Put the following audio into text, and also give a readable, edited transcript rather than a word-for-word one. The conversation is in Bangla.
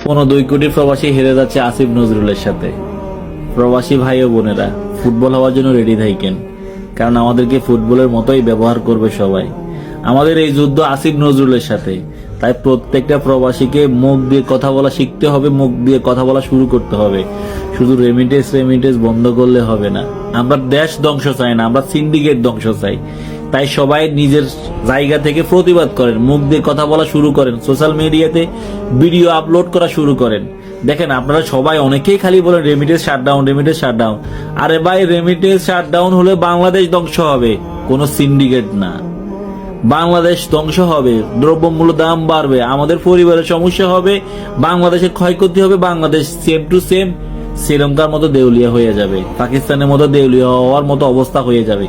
2 কোটি প্রবাসী হেরে যাচ্ছে আসিফ নজরুলের সাথে। প্রবাসী ভাই ও বোনেরা, ফুটবল হওয়ার জন্য রেডি থাকেন, কারণ আমাদেরকে ফুটবলের মতোই ব্যবহার করবে সবাই। আমাদের এই যুদ্ধ আসিফ নজরুলের সাথে, তাই প্রত্যেকটা প্রবাসীকে মুখ দিয়ে কথা বলা শিখতে হবে, মুখ দিয়ে কথা বলা শুরু করতে হবে। শুধু রেমিটেন্স বন্ধ করলে হবে না। আমরা দেশ ধ্বংস চাই না, আমরা সিন্ডিকেট ধ্বংস চাই। তাই সবাই নিজের জায়গা থেকে প্রতিবাদ করেন, মুখ দিয়ে কথা বলা শুরু করেন, সোশ্যাল মিডিয়াতে ভিডিও আপলোড করা শুরু করেন। দেখেন, আপনারা সবাই অনেকেই খালি বলেন রেমিটেন্স শাটডাউন। আরে ভাই, রেমিটেন্স শাটডাউন হলে বাংলাদেশ ধ্বংস হবে, কোনো সিন্ডিকেট না। বাংলাদেশ ধ্বংস হবে, দ্রব্যমূল্য দাম বাড়বে, আমাদের পরিবারের সমস্যা হবে, বাংলাদেশের ক্ষয়ক্ষতি হবে, বাংলাদেশ সেম টু সেম শ্রীলঙ্কার মতো দেউলিয়া হয়ে যাবে, পাকিস্তানের মতো দেউলিয়া হওয়ার মতো অবস্থা হয়ে যাবে।